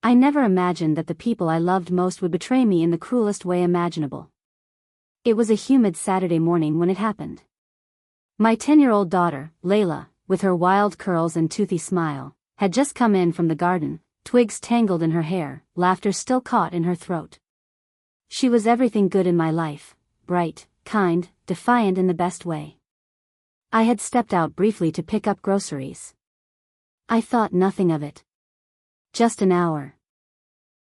I never imagined that the people I loved most would betray me in the cruelest way imaginable. It was a humid Saturday morning when it happened. My 10-year-old daughter, Layla, with her wild curls and toothy smile, had just come in from the garden, twigs tangled in her hair, laughter still caught in her throat. She was everything good in my life, bright, kind, defiant in the best way. I had stepped out briefly to pick up groceries. I thought nothing of it. Just an hour.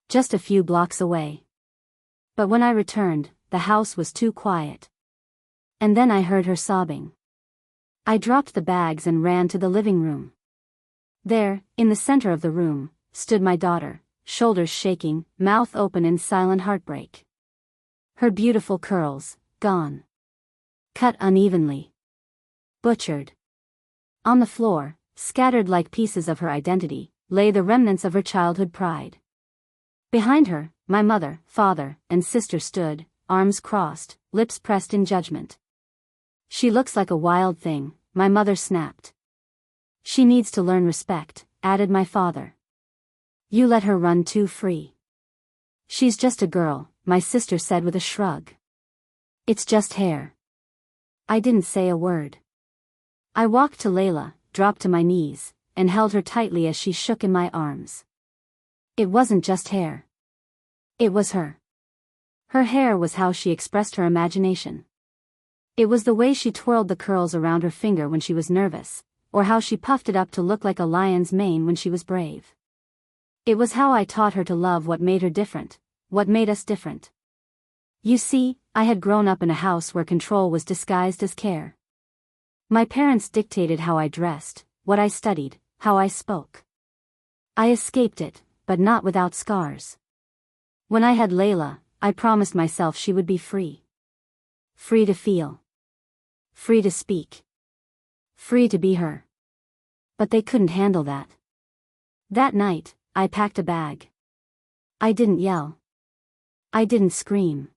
Just a few blocks away. But when I returned, the house was too quiet. And then I heard her sobbing. I dropped the bags and ran to the living room. There, in the center of the room, stood my daughter, shoulders shaking, mouth open in silent heartbreak. Her beautiful curls, gone. Cut unevenly. Butchered. On the floor, scattered like pieces of her identity, lay the remnants of her childhood pride. Behind her, my mother, father, and sister stood, arms crossed, lips pressed in judgment. She looks like a wild thing, my mother snapped. She needs to learn respect, added my father. You let her run too free. She's just a girl, my sister said with a shrug. It's just hair. I didn't say a word. I walked to Layla, dropped to my knees, and held her tightly as she shook in my arms. It wasn't just hair. It was her. Her hair was how she expressed her imagination. It was the way she twirled the curls around her finger when she was nervous, or how she puffed it up to look like a lion's mane when she was brave. It was how I taught her to love what made her different, what made us different. You see, I had grown up in a house where control was disguised as care. My parents dictated how I dressed, what I studied, how I spoke. I escaped it, but not without scars. When I had Layla, I promised myself she would be free. Free to feel. Free to speak. Free to be her. But they couldn't handle that. That night, I packed a bag. I didn't yell. I didn't scream.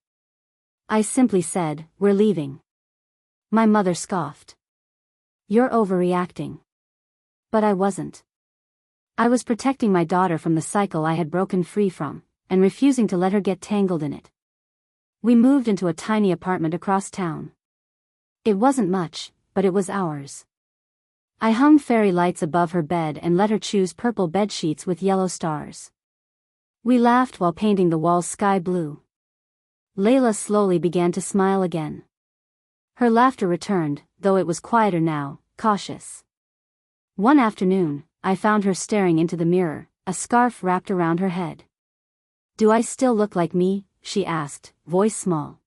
I simply said, "We're leaving." My mother scoffed. "You're overreacting." But I wasn't. I was protecting my daughter from the cycle I had broken free from, and refusing to let her get tangled in it. We moved into a tiny apartment across town. It wasn't much, but it was ours. I hung fairy lights above her bed and let her choose purple bed sheets with yellow stars. We laughed while painting the walls sky blue. Layla slowly began to smile again. Her laughter returned, though it was quieter now, cautious. One afternoon, I found her staring into the mirror, a scarf wrapped around her head. "Do I still look like me?" she asked, voice small.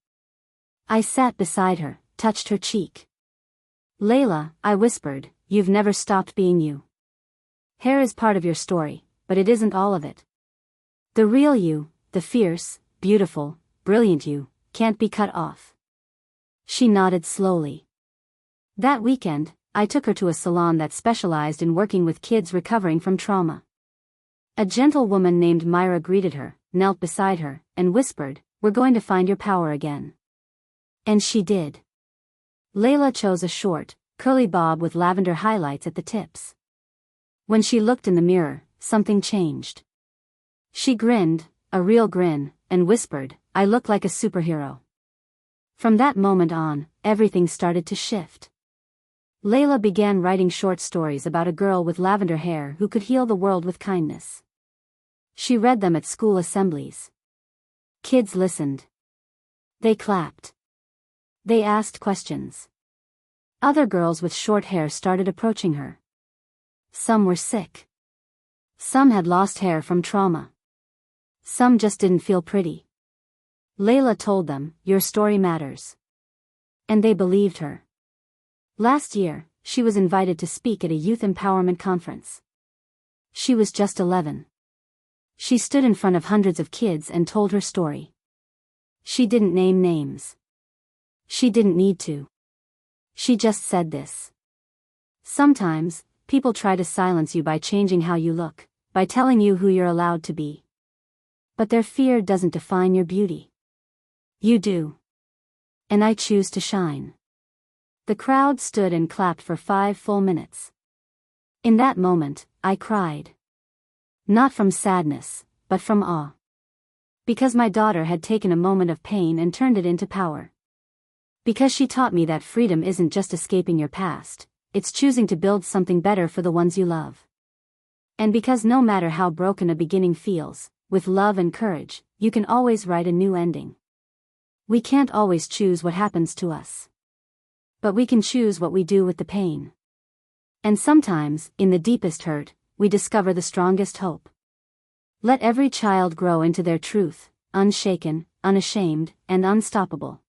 I sat beside her, touched her cheek. "Layla," I whispered, "you've never stopped being you. Hair is part of your story, but it isn't all of it. The real you, the fierce, beautiful, brilliant you, can't be cut off." She nodded slowly. That weekend, I took her to a salon that specialized in working with kids recovering from trauma. A gentle woman named Myra greeted her, knelt beside her, and whispered, "We're going to find your power again." And she did. Layla chose a short, curly bob with lavender highlights at the tips. When she looked in the mirror, something changed. She grinned, a real grin, and whispered, "I look like a superhero." From that moment on, everything started to shift. Layla began writing short stories about a girl with lavender hair who could heal the world with kindness. She read them at school assemblies. Kids listened. They clapped. They asked questions. Other girls with short hair started approaching her. Some were sick. Some had lost hair from trauma. Some just didn't feel pretty. Layla told them, "Your story matters." And they believed her. Last year, she was invited to speak at a youth empowerment conference. She was just 11. She stood in front of hundreds of kids and told her story. She didn't name names. She didn't need to. She just said this: "Sometimes, people try to silence you by changing how you look, by telling you who you're allowed to be. But their fear doesn't define your beauty. You do. And I choose to shine." The crowd stood and clapped for 5 full minutes. In that moment, I cried. Not from sadness, but from awe. Because my daughter had taken a moment of pain and turned it into power. Because she taught me that freedom isn't just escaping your past, it's choosing to build something better for the ones you love. And because no matter how broken a beginning feels, with love and courage, you can always write a new ending. We can't always choose what happens to us. But we can choose what we do with the pain. And sometimes, in the deepest hurt, we discover the strongest hope. Let every child grow into their truth, unshaken, unashamed, and unstoppable.